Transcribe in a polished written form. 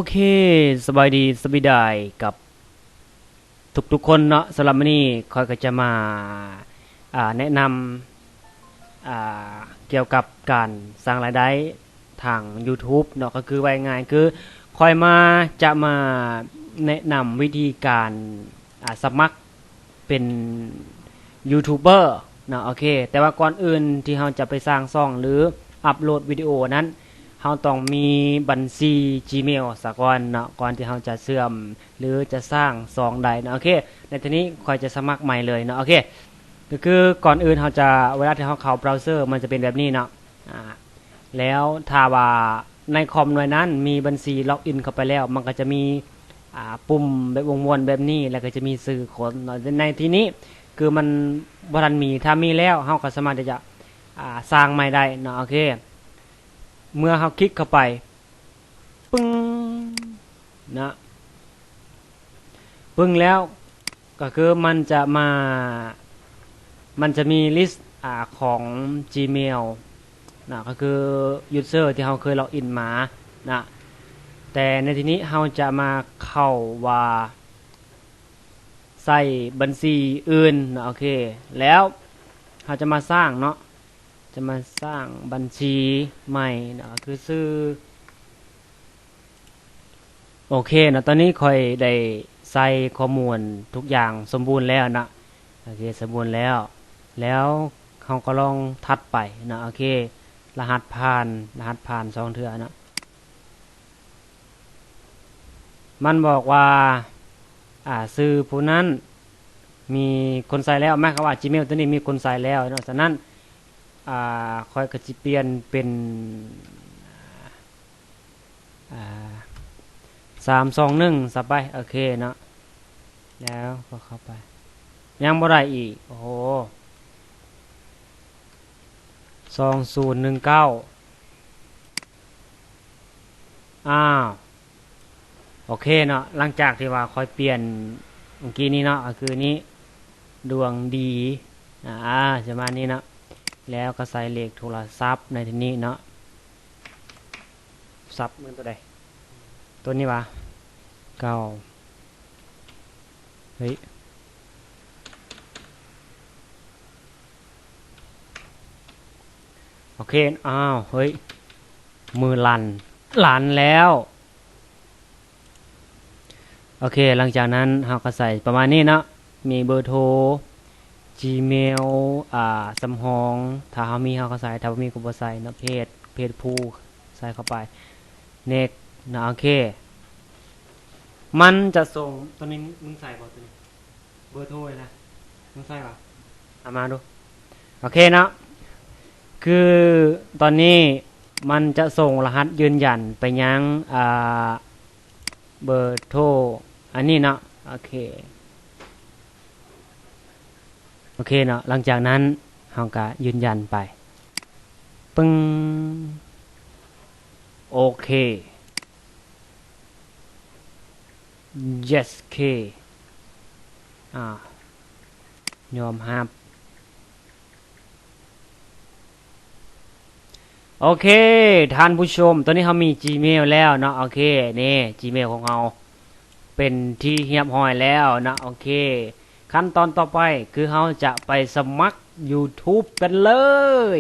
โอเคสบายดีสบายดีกับทุกๆคนเนาะสำหรับวันนี้คอยก็จะมาแนะนำเกี่ยวกับการสร้างรายได้ทาง YouTube เนาะก็คือว่าง่ายคือคอยจะมาแนะนำวิธีการสมัครเป็นยูทูบเบอร์เนาะโอเคแต่ว่าก่อนอื่นที่เราจะไปสร้างช่องหรืออัปโหลดวิดีโอนั้นเราต้องมีบัญชี Gmail สักก่อนเนาะก่อนที่เราจะเชื่อมหรือจะสร้างช่องใดเนาะโอเคในทีนี้คอยจะสมัครใหม่เลยเนาะโอเคก็คือก่อนอื่นเราจะเวลาที่เราเข้าเบราว์เซอร์มันจะเป็นแบบนี้เนาะแล้วถ้าว่าในคอมหน่วยนั้นมีบัญชีล็อกอินเข้าไปแล้วมันก็จะมีปุ่มแบบวงวนแบบนี้แล้วก็จะมีสื่อคนในที่นี้คือมันบ่ทันมีถ้ามีแล้วเราก็สามารถที่จะสร้างใหม่ได้เนาะโอเคเมื่อเราคลิกเข้าไปปึ้งนะปึ้งแล้วก็คือมันจะมีลิสต์ของ Gmail นะก็คือ user ที่เราเคยล็อกอินมานะแต่ในทีนี้เราจะมาเข้าว่าใส่บัญชีอื่นนะโอเคแล้วเราจะมาสร้างเนาะจะมาสร้างบัญชีใหม่นะคือชื่อโอเคนะตอนนี้ค่อยได้ใส่ข้อมูลทุกอย่างสมบูรณ์แล้วนะโอเคสมบูรณ์แล้วเขาก็ลองทัดไปนะโอเครหัสผ่าน2 เทื่อนะมันบอกว่าซื้อผู้นั้นมีคนใส่แล้วหมายความว่า Gmail ตัวนี้มีคนใส่แล้วเนาะฉะนั้นค่อยก็สิเปลี่ยนเป็น321ซะไปโอเคเนาะแล้วก็เข้าไปยังบ่ได้อีกโอ้โห2019โอเคเนาะหลังจากที่ว่าค่อยเปลี่ยนเมื่อกี้นี้เนาะก็คือนี้ดวงดีจะมานี้เนาะแล้วก็ใส่เลขโทรศัพท์ในที่นี้เนาะซับมันตัวใดตัวนี้วะเก้าเฮ้ยโอเคเฮ้ยมือลั่นแล้วโอเคหลังจากนั้นเราก็ใส่ประมาณนี้เนาะมีเบอร์โทร Gmail สำรองถ้าเรามีเราก็ใส่ถ้าบ่มีก็บ่ใส่เนาะเพจผู้ใส่เข้าไปเน็กนะโอเคมันจะส่งตัวนี้มึงใส่บ่ตัวนี้เบอร์โทรนะมึงใส่ป่ะมาดูโอเคเนาะคือตอนนี้มันจะส่งรหัสยืนยันไปยังเบอร์โทรอันนี้เนาะโอเคเนาะหลังจากนั้นเราก็ยืนยันไปปึ้งโอเค yes เคยอมรับโอเคท่านผู้ชมตอนนี้เขามี Gmail แล้วเนาะโอเคนี่ Gmail ของเราเป็นที่เรียบร้อยแล้วนะโอเคขั้นตอนต่อไปคือเราจะไปสมัคร YouTube กันเลย